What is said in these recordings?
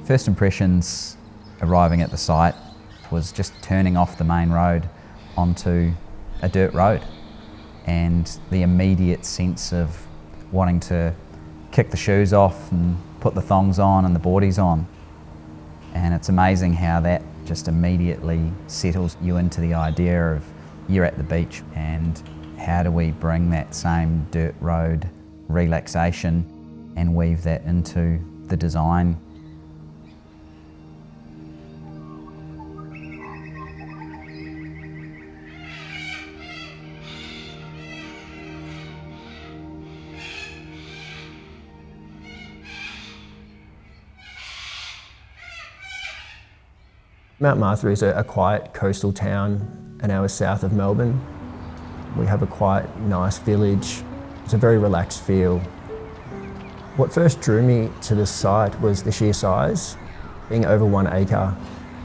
First impressions arriving at the site was just turning off the main road onto a dirt road, and the immediate sense of wanting to kick the shoes off and put the thongs on and the boardies on. And it's amazing how that just immediately settles you into the idea of you're at the beach, and how do we bring that same dirt road relaxation and weave that into the design. Mount Martha is a quiet coastal town an hour south of Melbourne. We have a quiet, nice village. It's a very relaxed feel. What first drew me to this site was the sheer size. Being over 1 acre,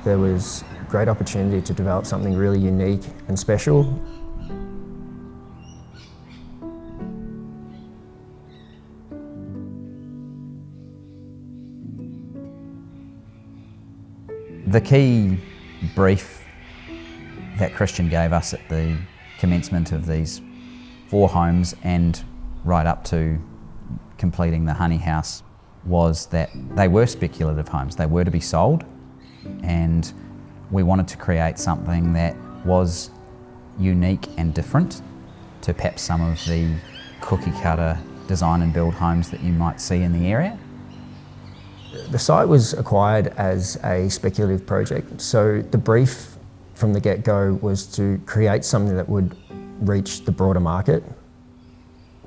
there was great opportunity to develop something really unique and special. The key brief that Christian gave us at the commencement of these 4 homes and right up to completing the honey house was that they were speculative homes. They were to be sold, and we wanted to create something that was unique and different to perhaps some of the cookie cutter design and build homes that you might see in the area. The site was acquired as a speculative project, so the brief from the get-go was to create something that would reach the broader market.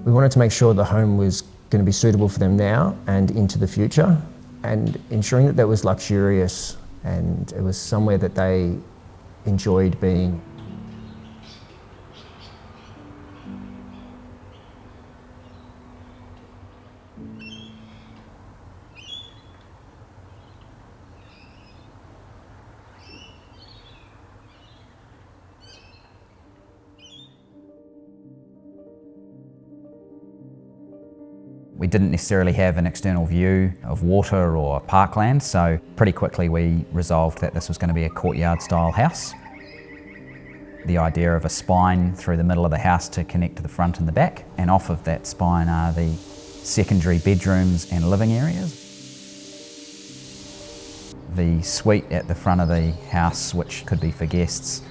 We wanted to make sure the home was going to be suitable for them now and into the future, and ensuring that was luxurious and it was somewhere that they enjoyed being. We didn't necessarily have an external view of water or parkland, so pretty quickly we resolved that this was going to be a courtyard style house. The idea of a spine through the middle of the house to connect to the front and the back, and off of that spine are the secondary bedrooms and living areas. The suite at the front of the house, which could be for guests.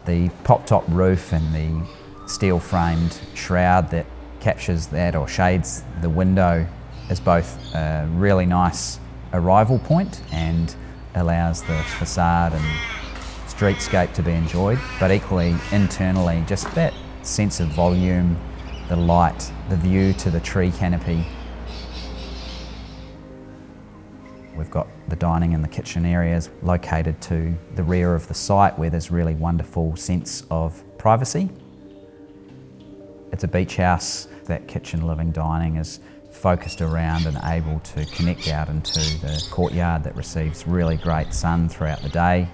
The pop-top roof and the steel-framed shroud that captures that or shades the window is both a really nice arrival point and allows the facade and streetscape to be enjoyed, but equally internally just that sense of volume, the light, the view to the tree canopy. We've got the dining and the kitchen areas located to the rear of the site where there's really wonderful sense of privacy. It's a beach house. That kitchen, living, dining is focused around and able to connect out into the courtyard that receives really great sun throughout the day.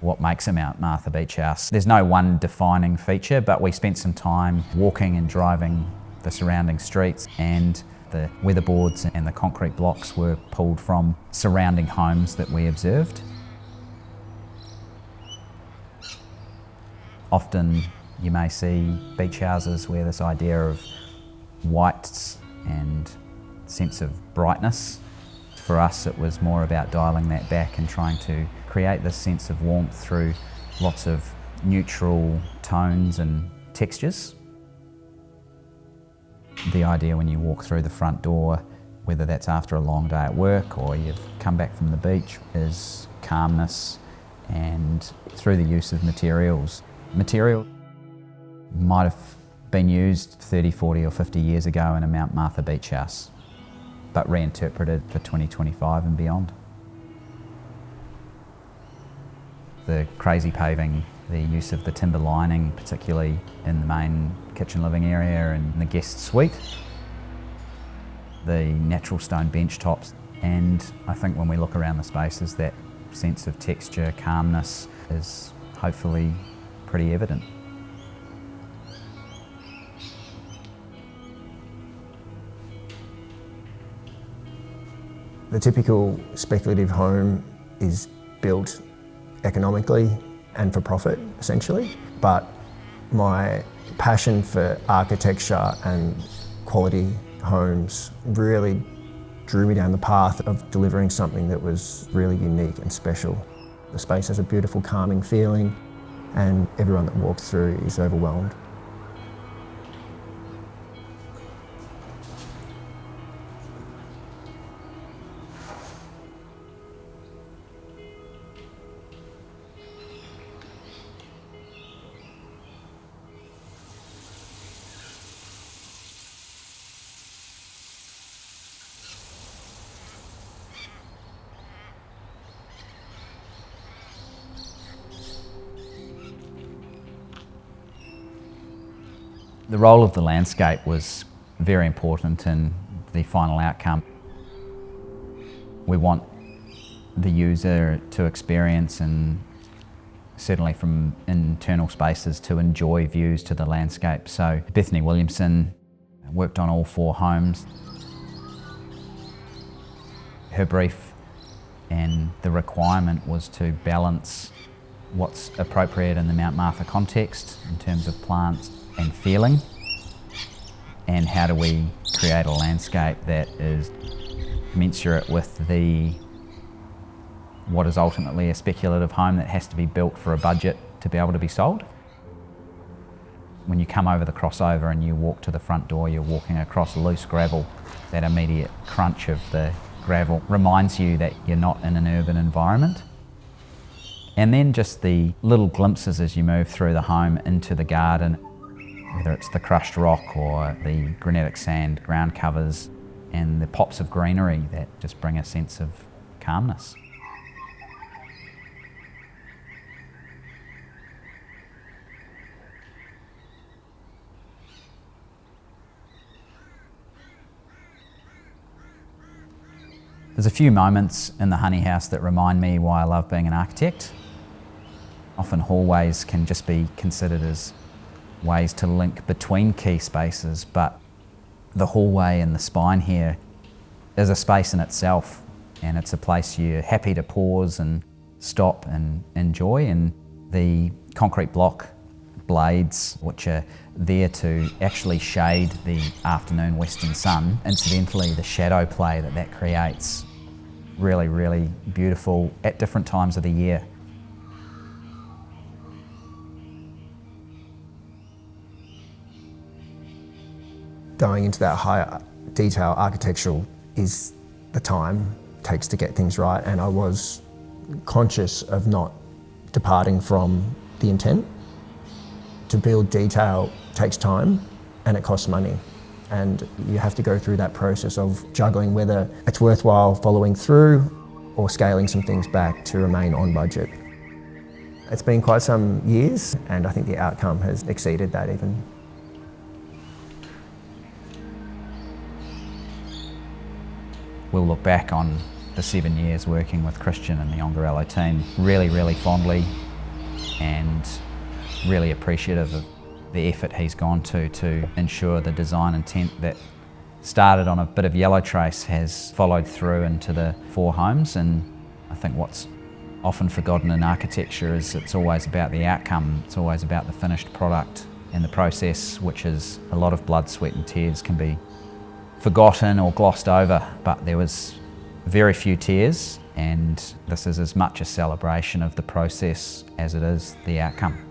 What makes a Mount Martha beach house? There's no one defining feature, but we spent some time walking and driving the surrounding streets, and the weatherboards and the concrete blocks were pulled from surrounding homes that we observed. Often you may see beach houses where this idea of whites and sense of brightness. For us, it was more about dialing that back and trying to create this sense of warmth through lots of neutral tones and textures. The idea when you walk through the front door, whether that's after a long day at work or you've come back from the beach, is calmness, and through the use of materials. Material might have been used 30, 40 or 50 years ago in a Mount Martha beach house, but reinterpreted for 2025 and beyond. the crazy paving, the use of the timber lining, particularly in the main kitchen living area and the guest suite, the natural stone bench tops, and I think when we look around the spaces, that sense of texture, calmness is hopefully pretty evident. The typical speculative home is built economically and for profit, essentially. But my passion for architecture and quality homes really drew me down the path of delivering something that was really unique and special. The space has a beautiful, calming feeling, and everyone that walks through is overwhelmed. The role of the landscape was very important in the final outcome. We want the user to experience, and certainly from internal spaces, to enjoy views to the landscape. So Bethany Williamson worked on all 4 homes. Her brief and the requirement was to balance what's appropriate in the Mount Martha context in terms of plants and feeling, and how do we create a landscape that is commensurate with what is ultimately a speculative home that has to be built for a budget to be able to be sold. When you come over the crossover and you walk to the front door, you're walking across loose gravel. That immediate crunch of the gravel reminds you that you're not in an urban environment. And then just the little glimpses as you move through the home into the garden, whether it's the crushed rock or the granitic sand ground covers and the pops of greenery that just bring a sense of calmness. There's a few moments in the honey house that remind me why I love being an architect. Often hallways can just be considered as ways to link between key spaces, but the hallway and the spine here is a space in itself, and it's a place you're happy to pause and stop and enjoy. And the concrete block blades, which are there to actually shade the afternoon western sun, incidentally the shadow play that creates, really, really beautiful at different times of the year. Going into that higher detail architectural is the time it takes to get things right, and I was conscious of not departing from the intent. To build detail takes time and it costs money, and you have to go through that process of juggling whether it's worthwhile following through or scaling some things back to remain on budget. It's been quite some years, and I think the outcome has exceeded that even. We'll look back on the 7 years working with Christian and the Ongarello team really, really fondly, and really appreciative of the effort he's gone to ensure the design intent that started on a bit of yellow trace has followed through into the 4 homes. And I think what's often forgotten in architecture is it's always about the outcome, it's always about the finished product, and the process, which is a lot of blood, sweat and tears, can be forgotten or glossed over, but there was very few tears, and this is as much a celebration of the process as it is the outcome.